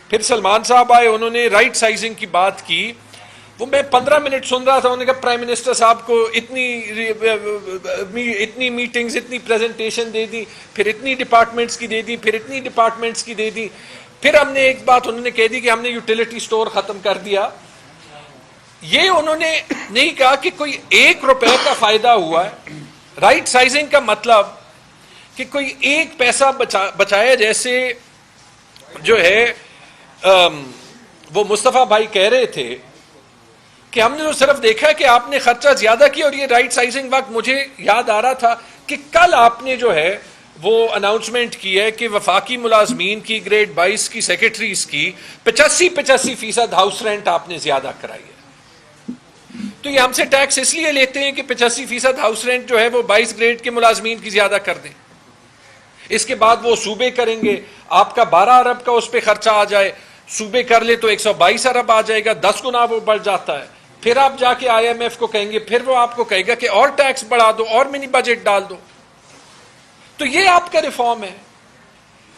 پھر سلمان صاحب آئے, انہوں نے رائٹ سائزنگ کی بات کی. وہ میں 15 منٹ سن رہا تھا, انہوں نے کہا پرائم منسٹر صاحب کو اتنی میٹنگز, اتنی پریزنٹیشن دے دی, پھر اتنی ڈپارٹمنٹس کی دے دی, پھر اتنی ڈپارٹمنٹس کی دے دی. پھر ہم نے ایک بات انہوں نے کہہ دی کہ ہم نے یوٹیلیٹی سٹور ختم کر دیا. یہ انہوں نے نہیں کہا کہ کوئی 1 روپے کا فائدہ ہوا ہے. رائٹ سائزنگ کا مطلب کہ کوئی 1 پیسہ بچایا, جیسے جو ہے وہ مصطفیٰ بھائی کہہ رہے تھے کہ ہم نے تو صرف دیکھا کہ آپ نے خرچہ زیادہ کیا. اور یہ رائٹ سائزنگ وقت مجھے یاد آ رہا تھا کہ کل آپ نے جو ہے وہ اناؤنسمنٹ کی ہے کہ وفاقی ملازمین کی گریڈ 22 کی سیکرٹریز کی 85% ہاؤس رینٹ آپ نے زیادہ کرائی ہے. تو یہ ہم سے ٹیکس اس لیے لیتے ہیں کہ 85% ہاؤس رینٹ جو ہے وہ 22 گریڈ کے ملازمین کی زیادہ کر دیں. اس کے بعد وہ صوبے کریں گے, آپ کا 12 ارب کا اس پہ خرچہ آ جائے, صوبے کر لے تو 122 ارب آ جائے گا, 10 گنا وہ بڑھ جاتا ہے. پھر آپ جا کے آئی ایم ایف کو کہیں گے, پھر وہ آپ کو کہے گا کہ اور ٹیکس بڑھا دو, اور منی بجٹ ڈال دو. تو یہ آپ کا ریفارم ہے.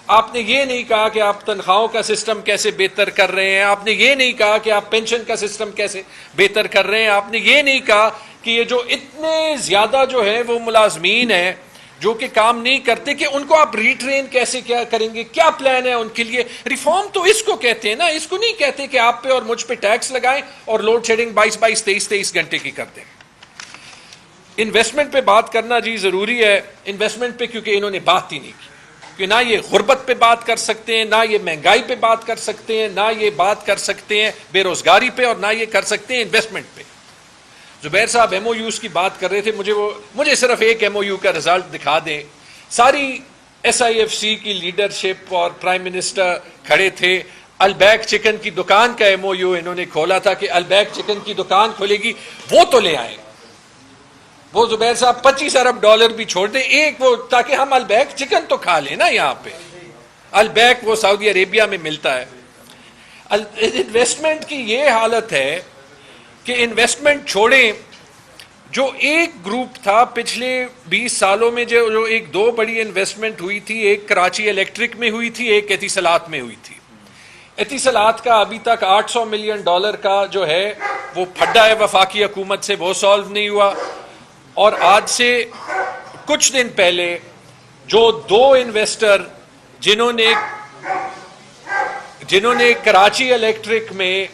آپ نے یہ نہیں کہا کہ آپ تنخواہوں کا سسٹم کیسے بہتر کر رہے ہیں, آپ نے یہ نہیں کہا کہ آپ پینشن کا سسٹم کیسے بہتر کر رہے ہیں, آپ نے یہ نہیں کہا کہ یہ جو اتنے زیادہ جو ہے وہ ملازمین ہیں جو کہ کام نہیں کرتے کہ ان کو آپ ریٹرین کیسے کیا کریں گے, کیا پلان ہے ان کے لیے. ریفارم تو اس کو کہتے ہیں نا, اس کو نہیں کہتے کہ آپ پہ اور مجھ پہ ٹیکس لگائیں اور لوڈ شیڈنگ 22-23 گھنٹے کی کر دیں. انویسٹمنٹ پہ بات کرنا جی ضروری ہے. انویسٹمنٹ پہ کیونکہ انہوں نے بات ہی نہیں کی, کہ نہ یہ غربت پہ بات کر سکتے ہیں, نہ یہ مہنگائی پہ بات کر سکتے ہیں, نہ یہ بات کر سکتے ہیں بے روزگاری پہ, اور نہ یہ کر سکتے ہیں انویسٹمنٹ پہ. زبیر صاحب ایم او یوز کی بات کر رہے تھے, مجھے صرف ایک ایم او یو کا رزلٹ دکھا دیں. ساری ایس آئی ایف سی کی لیڈرشپ اور پرائم منسٹر کھڑے تھے. البیک چکن کی دکان کا ایم او یو انہوں نے کھولا تھا کہ البیک چکن کی دکان کھولے گی, وہ تو لے آئے. وہ زبیر صاحب $25 ارب بھی چھوڑ دیں ایک, وہ تاکہ ہم البیک چکن تو کھا لیں نا یہاں پہ. البیک وہ سعودی عربیہ میں ملتا ہے. انویسٹمنٹ کی یہ حالت ہے کہ انویسٹمنٹ چھوڑیں. جو ایک گروپ تھا پچھلے 20 سالوں میں, جو ایک دو بڑی انویسٹمنٹ ہوئی تھی, ایک کراچی الیکٹرک میں ہوئی تھی, ایک اتصالات میں ہوئی تھی. اتصالات کا ابھی تک $800 ملین کا جو ہے وہ پھڈا ہے وفاقی حکومت سے, وہ سالو نہیں ہوا. اور آج سے کچھ دن پہلے جو دو انویسٹر جنہوں نے کراچی الیکٹرک میں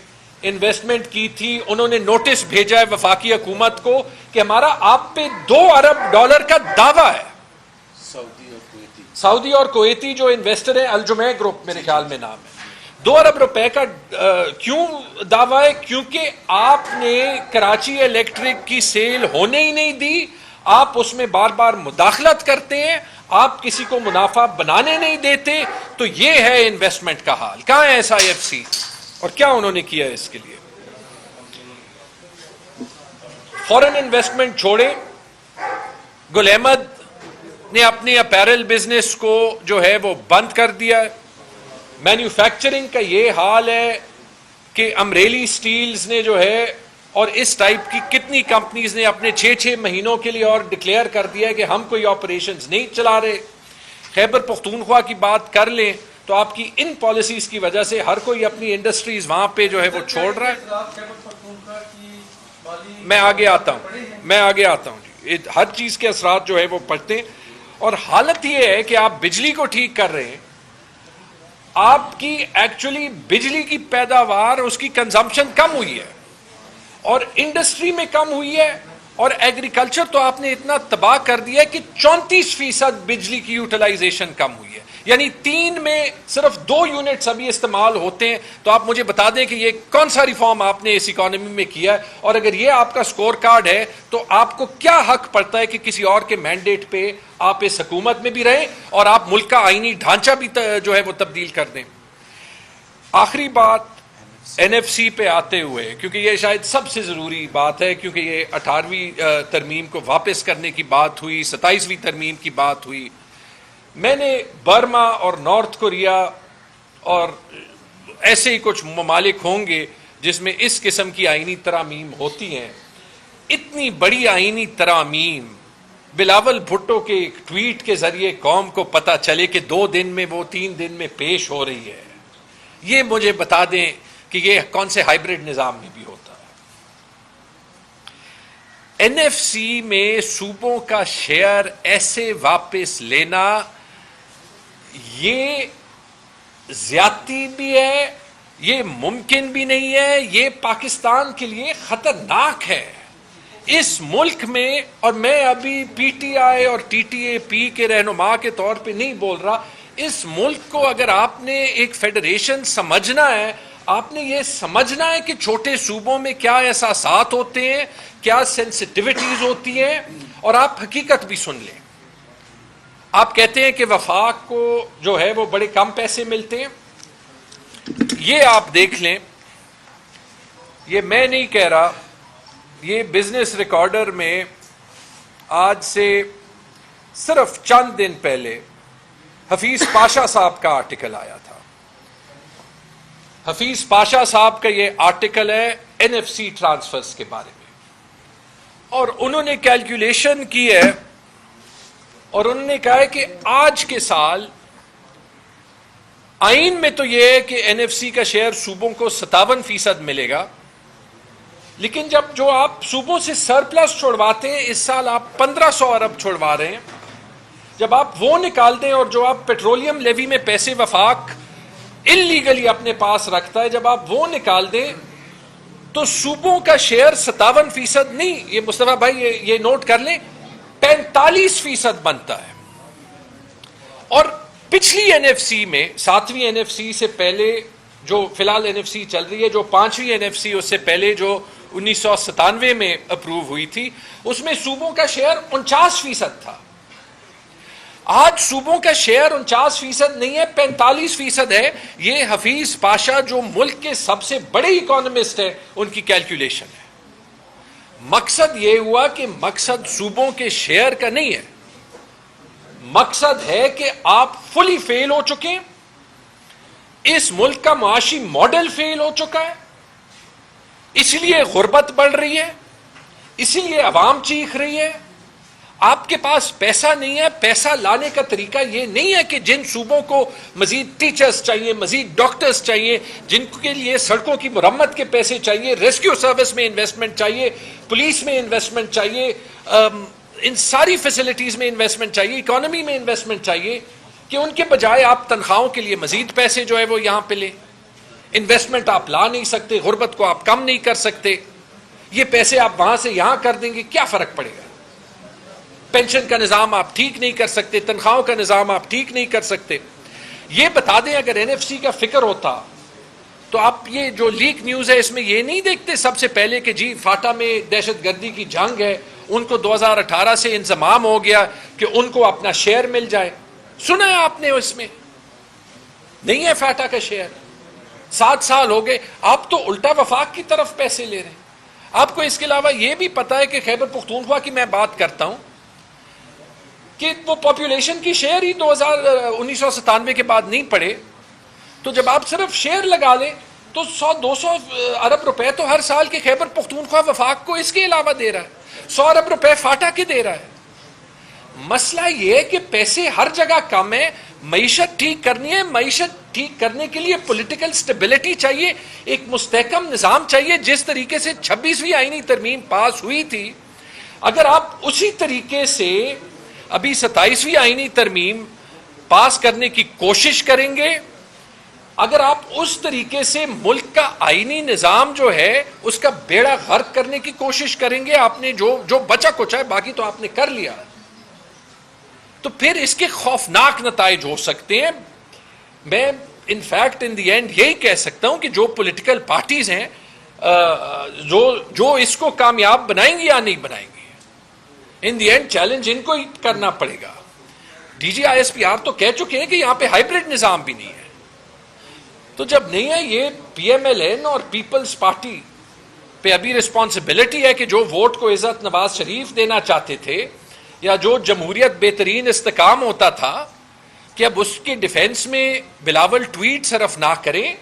انویسٹمنٹ کی تھی, انہوں نے نوٹس بھیجا ہے وفاقی حکومت کو کہ ہمارا آپ پہ $2 ارب کا دعویٰ ہے. سعودی اور کویتی جو انویسٹر ہیں, الجمع گروپ میرے خیال میں نام ہے. $2 ارب کا کیوں دعویٰ ہے؟ کیونکہ آپ نے کراچی الیکٹرک کی سیل ہونے ہی نہیں دی, آپ اس میں بار بار مداخلت کرتے ہیں, آپ کسی کو منافع بنانے نہیں دیتے. تو یہ ہے انویسٹمنٹ کا حال. کہاں ہے ایس آئی ایف سی اور کیا انہوں نے کیا اس کے لیے؟ فورن انویسٹمنٹ چھوڑے. گل احمد نے اپنی اپیرل بزنس کو جو ہے وہ بند کر دیا. مینوفیکچرنگ کا یہ حال ہے کہ امریلی سٹیلز نے جو ہے, اور اس ٹائپ کی کتنی کمپنیز نے اپنے 6 مہینوں کے لیے اور ڈکلیئر کر دیا ہے کہ ہم کوئی آپریشنز نہیں چلا رہے. خیبر پختونخوا کی بات کر لیں تو آپ کی ان پالیسیز کی وجہ سے ہر کوئی اپنی انڈسٹریز وہاں پہ جو ہے وہ چھوڑ رہا ہے. میں آگے آتا ہوں جی. ہر چیز کے اثرات جو ہے وہ پڑتے ہیں. اور حالت یہ ہے کہ آپ بجلی کو ٹھیک کر رہے ہیں, آپ کی ایکچولی بجلی کی پیداوار, اس کی کنزمپشن کم ہوئی ہے, اور انڈسٹری میں کم ہوئی ہے, اور ایگریکلچر تو آپ نے اتنا تباہ کر دیا ہے کہ 34% بجلی کی یوٹیلائزیشن کم ہوئی ہے. یعنی 3 میں صرف 2 یونٹس ابھی استعمال ہوتے ہیں. تو آپ مجھے بتا دیں کہ یہ کون سا ریفارم آپ نے اس اکانومی میں کیا ہے, اور اگر یہ آپ کا سکور کارڈ ہے تو آپ کو کیا حق پڑتا ہے کہ کسی اور کے مینڈیٹ پہ آپ اس حکومت میں بھی رہیں اور آپ ملک کا آئینی ڈھانچہ بھی جو ہے وہ تبدیل کر دیں. آخری بات این ایف سی پہ آتے ہوئے, کیونکہ یہ شاید سب سے ضروری بات ہے, کیونکہ یہ 18ویں ترمیم کو واپس کرنے کی بات ہوئی, 27ویں ترمیم کی بات ہوئی. میں نے برما اور نارتھ کوریا اور ایسے ہی کچھ ممالک ہوں گے جس میں اس قسم کی آئینی ترامیم ہوتی ہیں. اتنی بڑی آئینی ترامیم بلاول بھٹو کے ایک ٹویٹ کے ذریعے قوم کو پتہ چلے کہ 2 دن میں وہ 3 دن میں پیش ہو رہی ہے. یہ مجھے بتا دیں کہ یہ کون سے ہائیبرڈ نظام میں بھی ہوتا ہے. این ایف سی میں صوبوں کا شیئر ایسے واپس لینا یہ زیادتی بھی ہے, یہ ممکن بھی نہیں ہے, یہ پاکستان کے لیے خطرناک ہے. اس ملک میں, اور میں ابھی پی ٹی آئی اور ٹی ٹی اے پی کے رہنما کے طور پہ نہیں بول رہا, اس ملک کو اگر آپ نے ایک فیڈریشن سمجھنا ہے, آپ نے یہ سمجھنا ہے کہ چھوٹے صوبوں میں کیا احساسات ہوتے ہیں, کیا سینسٹیوٹیز ہوتی ہیں, اور آپ حقیقت بھی سن لیں. آپ کہتے ہیں کہ وفاق کو جو ہے وہ بڑے کم پیسے ملتے ہیں. یہ آپ دیکھ لیں, یہ میں نہیں کہہ رہا, یہ بزنس ریکارڈر میں آج سے صرف چند دن پہلے حفیظ پاشا صاحب کا آرٹیکل آیا تھا. حفیظ پاشا صاحب کا یہ آرٹیکل ہے این ایف سی ٹرانسفرز کے بارے میں, اور انہوں نے کیلکولیشن کی ہے, اور انہوں نے کہا ہے کہ آج کے سال آئین میں تو یہ ہے کہ این ایف سی کا شیئر صوبوں کو 57% ملے گا, لیکن جب جو آپ صوبوں سے سرپلس چھوڑواتے ہیں, اس سال آپ 1500 ارب چھوڑوا رہے ہیں, جب آپ وہ نکال دیں اور جو آپ پیٹرولیم لیوی میں پیسے وفاق انلیگلی اپنے پاس رکھتا ہے، جب آپ وہ نکال دیں تو صوبوں کا شیئر 57% نہیں، یہ مصطفیٰ بھائی یہ نوٹ کر لیں، 45% بنتا ہے. اور پچھلی این ایف سی میں، 7ویں این ایف سی سے پہلے جو فی الحال این ایف سی چل رہی ہے، جو 5ویں این ایف سی اس سے پہلے جو 1997 میں اپروو ہوئی تھی، اس میں صوبوں کا شیئر 49% تھا. آج صوبوں کا شیئر 49% نہیں ہے، 45% ہے. یہ حفیظ پاشا جو ملک کے سب سے بڑے اکانومسٹ ہیں ان کی کیلکولیشن ہے. مقصد یہ ہوا کہ مقصد صوبوں کے شیئر کا نہیں ہے، مقصد ہے کہ آپ فلی فیل ہو چکے ہیں، اس ملک کا معاشی ماڈل فیل ہو چکا ہے، اس لیے غربت بڑھ رہی ہے، اسی لیے عوام چیخ رہی ہے. آپ کے پاس پیسہ نہیں ہے. پیسہ لانے کا طریقہ یہ نہیں ہے کہ جن صوبوں کو مزید ٹیچرز چاہیے، مزید ڈاکٹرز چاہیے، جن کے لیے سڑکوں کی مرمت کے پیسے چاہیے، ریسکیو سروس میں انویسٹمنٹ چاہیے، پولیس میں انویسٹمنٹ چاہیے، ان ساری فیسلٹیز میں انویسٹمنٹ چاہیے، اکانومی میں انویسٹمنٹ چاہیے، کہ ان کے بجائے آپ تنخواہوں کے لیے مزید پیسے جو ہے وہ یہاں پہ لیں. انویسٹمنٹ آپ لا نہیں سکتے، غربت کو آپ کم نہیں کر سکتے. یہ پیسے آپ وہاں سے یہاں کر دیں گے، کیا فرق پڑے گا؟ پینشن کا نظام آپ ٹھیک نہیں کر سکتے، تنخواہوں کا نظام آپ ٹھیک نہیں کر سکتے. یہ بتا دیں اگر این ایف سی کا فکر ہوتا تو آپ یہ جو لیک نیوز ہے اس میں یہ نہیں دیکھتے سب سے پہلے کہ جی فاٹا میں دہشت گردی کی جنگ ہے، ان کو 2018 سے انضمام ہو گیا کہ ان کو اپنا شیئر مل جائے. سنا ہے آپ نے؟ اس میں نہیں ہے فاٹا کا شیئر. 7 سال ہو گئے، آپ تو الٹا وفاق کی طرف پیسے لے رہے ہیں. آپ کو اس کے علاوہ یہ بھی پتا ہے کہ خیبر پختونخوا کی میں بات کرتا ہوں کہ وہ پاپولیشن کی شیئر ہی 1997 کے بعد نہیں پڑے. تو جب آپ صرف شیئر لگا لیں تو 100-200 ارب روپے تو ہر سال کے خیبر پختونخوا وفاق کو اس کے علاوہ دے رہا ہے، 100 ارب روپے فاٹا کے دے رہا ہے. مسئلہ یہ ہے کہ پیسے ہر جگہ کم ہے. معیشت ٹھیک کرنی ہے، معیشت ٹھیک کرنے کے لیے پولیٹیکل سٹیبلٹی چاہیے، ایک مستحکم نظام چاہیے. جس طریقے سے 26ویں آئینی ترمیم پاس ہوئی تھی، اگر آپ اسی طریقے سے ابھی 27ویں آئینی ترمیم پاس کرنے کی کوشش کریں گے، اگر آپ اس طریقے سے ملک کا آئینی نظام جو ہے اس کا بیڑا غرق کرنے کی کوشش کریں گے، آپ نے جو بچا کچا ہے باقی تو آپ نے کر لیا، تو پھر اس کے خوفناک نتائج ہو سکتے ہیں. میں انفیکٹ ان دی اینڈ یہی کہہ سکتا ہوں کہ جو پولیٹیکل پارٹیز ہیں جو اس کو کامیاب بنائیں گی یا نہیں بنائیں گی، ان دی اینڈ چیلنج ان کو ہی کرنا پڑے گا. D G I S P R تو کہہ چکے ہیں کہ یہاں پہ ہائیبرڈ نظام بھی نہیں ہے. تو جب نہیں ہے، یہ پی ایم ایل این اور پیپلز پارٹی پہ ابھی رسپانسبلٹی ہے کہ جو ووٹ کو عزت نواز شریف دینا چاہتے تھے یا جو جمہوریت بہترین استحکام ہوتا تھا، کہ اب اس کے ڈیفینس میں بلاول ٹویٹ صرف نہ کریں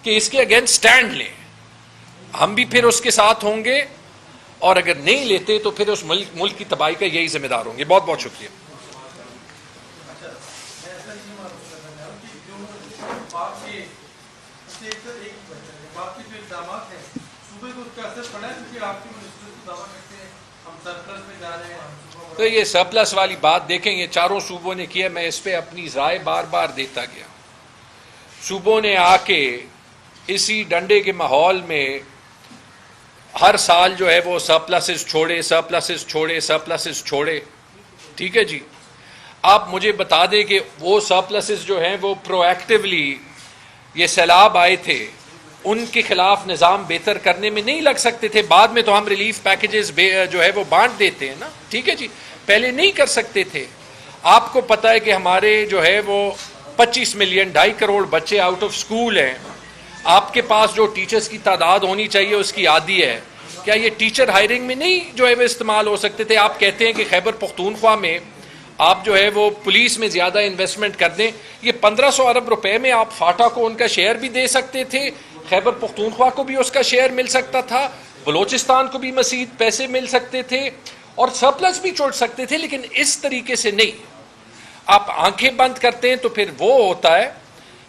کہ اس کے اگینسٹ سٹینڈ لیں. ہم بھی پھر اس کے ساتھ ہوں گے، اور اگر نہیں لیتے تو پھر اس ملک کی تباہی کا یہی ذمہ دار ہوں گے. بہت بہت شکریہ. تو یہ سرپلس والی بات دیکھیں، یہ چاروں صوبوں نے کیا، میں اس پہ اپنی رائے بار بار دیتا گیا. صوبوں نے آ کے اسی ڈنڈے کے ماحول میں ہر سال جو ہے وہ سرپلسز چھوڑے. ٹھیک ہے جی، آپ مجھے بتا دیں کہ وہ سرپلسز جو ہیں وہ پرو ایکٹیولی، یہ سیلاب آئے تھے ان کے خلاف نظام بہتر کرنے میں نہیں لگ سکتے تھے؟ بعد میں تو ہم ریلیف پیکیجز جو ہے وہ بانٹ دیتے ہیں نا. ٹھیک ہے جی، پہلے نہیں کر سکتے تھے. آپ کو پتا ہے کہ ہمارے جو ہے وہ 25 ملین 2.5 کروڑ بچے آؤٹ آف سکول ہیں. آپ کے پاس جو ٹیچرز کی تعداد ہونی چاہیے اس کی آدھی ہے. کیا یہ ٹیچر ہائرنگ میں نہیں جو ہے وہ استعمال ہو سکتے تھے؟ آپ کہتے ہیں کہ خیبر پختونخوا میں آپ جو ہے وہ پولیس میں زیادہ انویسٹمنٹ کر دیں. یہ 1500 ارب روپے میں آپ فاٹا کو ان کا شیئر بھی دے سکتے تھے، خیبر پختونخوا کو بھی اس کا شیئر مل سکتا تھا، بلوچستان کو بھی مزید پیسے مل سکتے تھے، اور سرپلس بھی چھوڑ سکتے تھے. لیکن اس طریقے سے نہیں. آپ آنکھیں بند کرتے ہیں تو پھر وہ ہوتا ہے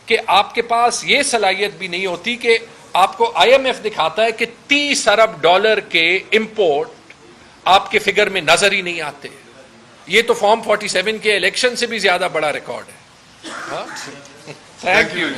کہ آپ کے پاس یہ صلاحیت بھی نہیں ہوتی کہ آپ کو آئی ایم ایف دکھاتا ہے کہ 30 ارب ڈالر کے امپورٹ آپ کے فگر میں نظر ہی نہیں آتے. یہ تو فارم 47 کے الیکشن سے بھی زیادہ بڑا ریکارڈ ہے. Thank you.